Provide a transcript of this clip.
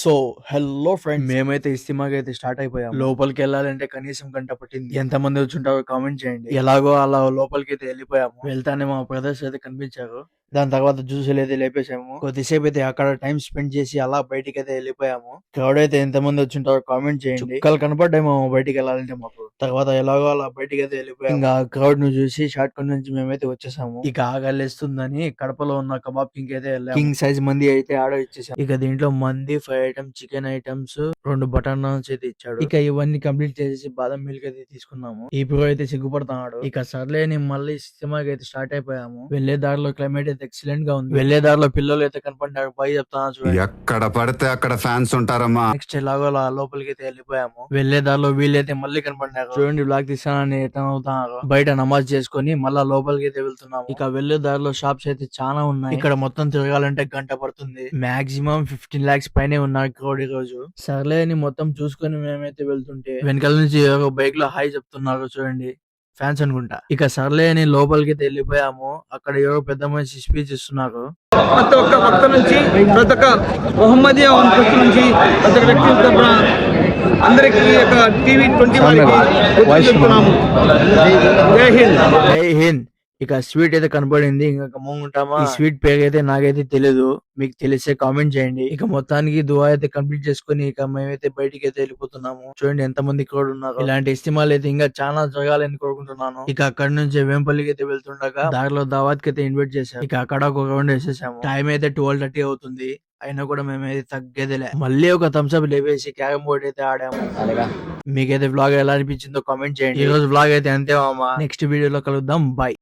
So hello friends, మేమైతే ఇస్తిమాకి అయితే start అయిపోయాం. లోపలికి వెళ్ళాలంటే కనీసం గంట పట్టింది. ఎంత మంది వచ్చుంటారో కామెంట్ చేయండి. ఎలాగో అలా లోపలికి అయితే వెళ్ళిపోయాము. వెళ్తానే మా బ్రదర్స్ అయితే కనిపించారు. దాని తర్వాత జ్యూసులు అయితే లేపేసాము. కొద్దిసేపు అయితే అక్కడ టైం స్పెండ్ చేసి అలా బయటికి అయితే వెళ్ళిపోయాము. క్రౌడ్ అయితే ఎంత మంది వచ్చింటారో కామెంట్ చేయండి. చుక్కలు కనపడ్డాము బయటికి వెళ్ళాలంటే మాకు. తర్వాత ఎలాగో అలా బయటికి అయితే వెళ్ళిపోయాము. ఇంకా క్రౌడ్ ను చూసి షార్ట్ కట్ నుంచి మేమైతే వచ్చేసాము. ఇక ఆగలేస్తుందని కడపలో ఉన్న కబాబ్ కింగ్ అయితే వెళ్ళాము. కింగ్ సైజ్ మంది అయితే ఆర్డర్ ఇచ్చేసాము. ఇక దీంట్లో మంది 5 items, chicken items, 2 butter naans అయితే ఇచ్చాడు. ఇక ఇవన్నీ కంప్లీట్ చేసి బాదం మిల్క్ అయితే తీసుకున్నాము. ఈ ప్రో అయితే సిగ్గుపడుతున్నాడు. ఇక సర్లే అని మళ్ళీ సినిమాకి అయితే స్టార్ట్ అయిపోయాము. వెళ్లే దారిలో క్లైమేట్ అయితే ఎక్సలెంట్ గా ఉంది. వెళ్లే దారిలో పిల్లలు అయితే కనపడ్డారు. పై చెప్తాను చూడండి. ఎక్కడ పడితే అక్కడ ఫ్యాన్స్ ఉంటారమ్మా. నెక్స్ట్ ఎలాగో అలా లోపలికి అయితే వెళ్ళిపోయాము. వెళ్లే దారిలో వీళ్ళైతే మళ్ళీ కనపడ్డారు. చూడండి బ్లాగ్ తీసానని ఎటన్ అవుతున్నారు. బయట నమాజ్ చేసుకుని మళ్ళా లోపలికి అయితే వెళ్తున్నాము. ఇక వెళ్లే దారిలో షాప్స్ అయితే చాలా ఉన్నాయి. ఇక్కడ మొత్తం తిరగాలంటే గంట పడుతుంది. మాక్సిమం 15 lakhs పైనే ఉన్నారు క్రౌడ్ ఈ రోజు. సర్లే అని మొత్తం చూసుకుని మేమైతే వెళ్తుంటే వెనకాల నుంచి ఒక బైక్ లో హాయ్ చెప్తున్నారు చూడండి. ఫ్యాన్స్ అనుకుంటా. ఇక సర్లే అని లోపలికి అయితే వెళ్ళిపోయాము. అక్కడ ఎవరో పెద్ద మనిషి స్పీచ్ ఇస్తున్నారు. ప్రతి ఒక్క భక్త నుంచి, ప్రతి ఒక్క మొహమ్మదియా వంశస్థ నుంచి, ప్రతి ఒక్క వ్యక్తి తరపున అందరికీ టీవీ 20 వారికి చెప్తున్నాము. జై హింద్. జై హింద్. ఇక స్వీట్ అయితే కనపడింది. ఇంకా ఉంటామా. ఈ స్వీట్ పేరు అయితే నాకైతే తెలియదు. మీకు తెలిసే కామెంట్ చేయండి. ఇక మొత్తానికి దువా అయితే కంప్లీట్ చేసుకుని ఇక మేమైతే బయటికి అయితే వెళ్ళిపోతున్నాము. చూడండి ఎంత మంది క్రౌడ్ ఉన్నారు. ఇలాంటి ఇస్తిమాలు అయితే ఇంకా చాలా జరగాలని కోరుకుంటున్నాను. ఇక అక్కడ నుంచి వేంపల్లికి అయితే వెళ్తుండగా దారిలో దావత్ కి అయితే ఇన్వైట్ చేశారు. ఇక అక్కడ ఒక రౌండ్ వేసేసాము. టైం అయితే 12:30 అవుతుంది. అయినా కూడా మేమైతే తగ్గేదిలే. మళ్ళీ ఒక థమ్స్అప్ లేవేసి క్యారమ్ బోర్డ్ అయితే ఆడాము. మీకైతే వ్లాగ్ ఎలా అనిపించిందో కామెంట్ చేయండి. ఈ రోజు వ్లాగ్ అయితే అంతే మామ. నెక్స్ట్ వీడియోలో కలుద్దాం. బై.